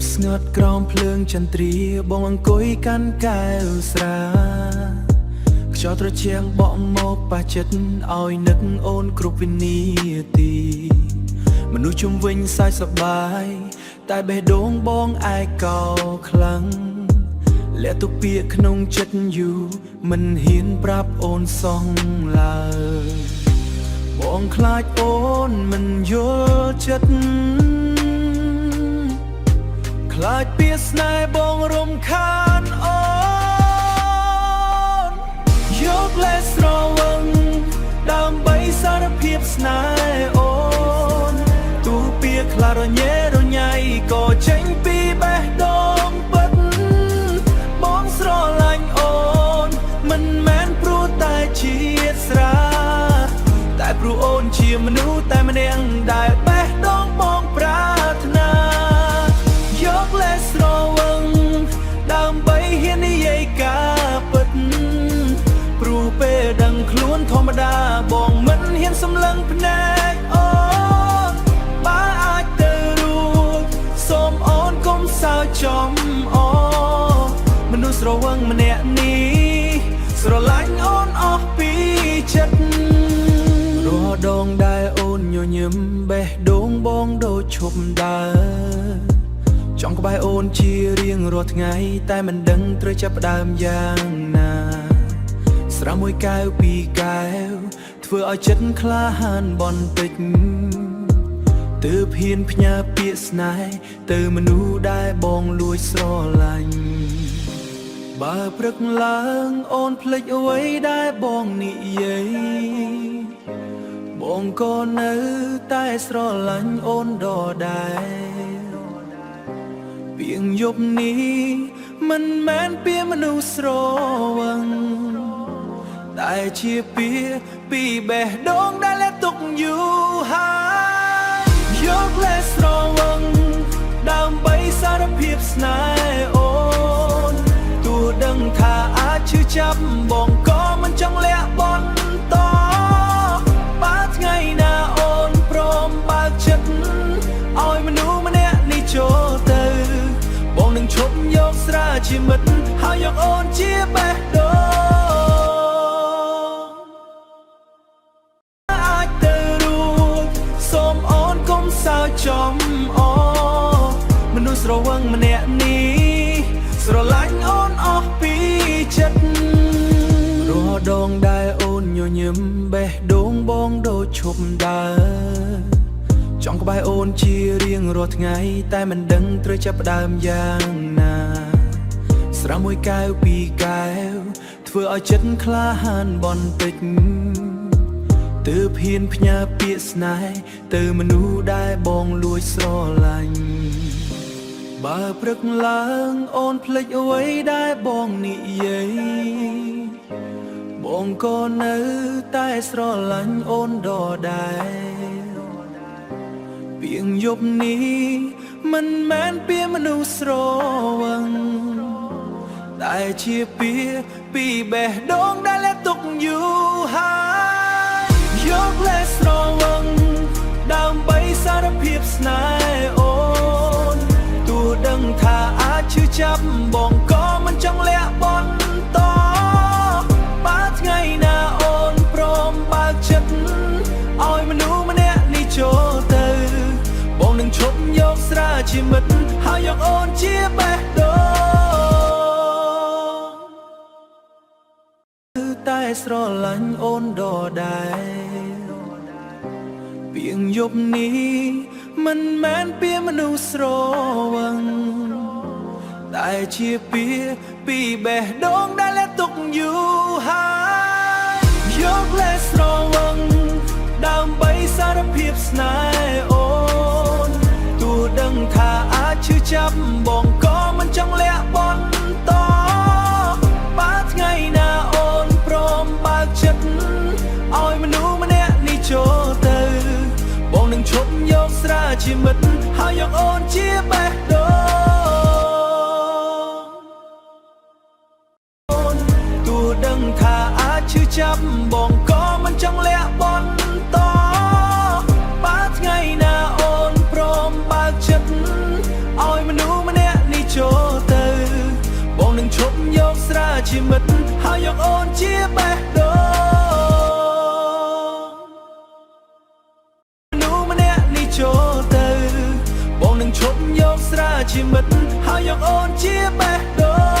ស្ងត់ក្រោមភ្លើងចន្ទ្រាបងអង្គុយកាន់កែវស្រាខ្យល់ត្រជាក់បក់មកប៉ះចិត្តឲ្យនឹកអូនគ្រប់វិនាទីមនុស្សជុំវិញសើចសប្បាយតែបេះដូងបងឯកោខ្លាំងលាក់ទុកពាក្យក្នុងចិត្តយូរមិនហ៊ានប្រាប់អូនសោះឡើយបងខ្លាចអូនមិនយល់ចិត្តខ្លាចពីស្នេហ៍បងរំខានអូនយកលេសស្រវឹងដើម្បីសារភាពស្នេហ៍អូនទូពាក្យខ្លាចរញ៉េរញ៉ៃក៏ចេញពីបេះដូងពិតបងស្រឡាញ់អូនមិនមែនព្រោះតែជាស្រាតែព្រោះអូនជាមនុស្សតែម្នាក់ដែលបេះដូងបងប្រាថ្នាយកលេសស្រវឹងដើម្បីហ៊ាននិយាយការពិតព្រោះពេលដឹងខ្លួនធម្មតាបងមិនហ៊ានសម្លឹងភ្នែកអូនបើអាចទៅរួចសូមអូនកុំសើចចំអូមនុស្សស្រវឹងម្នាក់នេះស្រឡាញ់អូនអស់ពីចិត្តរាល់ដងដែលអូនញញឹមបេះដូងបងដូចឈប់ដើរចង់ក្បែរអូនជារៀងរាល់ថ្ងៃតែមិនដឹងត្រូវចាប់ផ្ដើមយ៉ាងណាស្រាមួយកែវពីរកែវធ្វើឲ្យចិត្តក្លាហានបន្តិចទើបហ៊ានផ្ញើពាក្យស្នេហ៍ទៅមនុស្សដែលបងលួចស្រឡាញ់បើព្រឹកឡើងអូនភ្លេចអ្វីដែលបងនិយាយបងក៏នៅតែស្រឡាញ់អូនដដែលពាងយប់នេះមិនមែនពាងមនុស្សស្រវឹងតែជាពាក្យពីបេះដូងដែលលាក់ទុកយូរហើយយកលេសស្រវឹងដើម្បីសារភាពស្នេហ៍អូនទោះដឹងថាអាចឈឺចាប់បងក៏មិនចង់លាក់បន្តបើថ្ងៃណាអូនព្រមបើកចិត្តឲ្យមនុស្សម្នាក់នេះចូលទៅបងនឹងឈប់យកស្រាជាមិត្តហើយយកអូនជាបេះដូងអាចទៅរួចសូមអូនកុំសើចចំអូមនុស្សស្រវឹងម្នាក់នេះស្រឡាញ់អូនអស់ពីចិត្តរាល់ដងដែលអូនញញឹមបេះដូងបងដូចឈប់ដើរចង់ក្បែរអូនជារៀងរាល់ថ្ងៃតែមិនដឹងត្រូវចាប់ផ្ដើមយ៉ាងណាស្រាមួយកែវពីរកែវធ្វើឲ្យចិត្តក្លាហានបន្តិចទើបហ៊ានផ្ញើពាក្យស្នេហ៍ទៅមនុស្សដែលបងលួចស្រឡាញ់បើព្រឹកឡើងអូនភ្លេចអ្វីដែលបងនិយាយបងក៏នៅតែស្រឡាញ់អូនដដែលពាងយប់នេះមិនមែនពាងមនុស្សស្រវឹងតែជាពាក្យពីបេះដូងដែលលាក់ទុកយូរហើយយកលេសស្រវឹងដើម្បីសារភាពស្នេហ៍អូនទោះដឹងថាអាចឈឺចាប់បងក៏មិនចង់លាក់បន្តបើថ្ងៃណាអូនព្រមបើកចិត្តឲ្យមនុស្សម្នាក់នេះចូលទៅបងនឹងឈប់យកស្រាជាមិត្តហើយយកអូនជាបេះដូងតែស្រឡាញ់អូនដដែលពាងយប់នេះមិនមែនពាងមនុស្សស្រវឹងតែជាពាក្យពីបេះដូងដែលលាក់ទុកយូរហើយយកលេសស្រវឹងដើម្បីសារភាពស្នេហ៍អូនទោះដឹងថាអាចឈឺចាប់បងក៏មិនចង់លាក់បន្តបើថ្ងៃណាអូនព្រមបើកចិត្តឲ្យមនុស្សម្នាក់នេះចូលទៅបងនឹងឈប់យកស្រាជាមិត្តហើយយកអូនជាបេះដូងទោះដឹងថាអាចឈឺចាប់បងក៏មិនចង់លាក់បន្តបើថ្ងៃណាអូនព្រមបើកចិត្តឲ្យមនុស្សម្នាក់ ជាមិត្តហើយយកអូនជាបេះដូងមនុស្សម្នាក់នេះចូលទៅបងនឹងឈប់យកស្រាជាមិត្តហើយយកអូនជាបេះដូង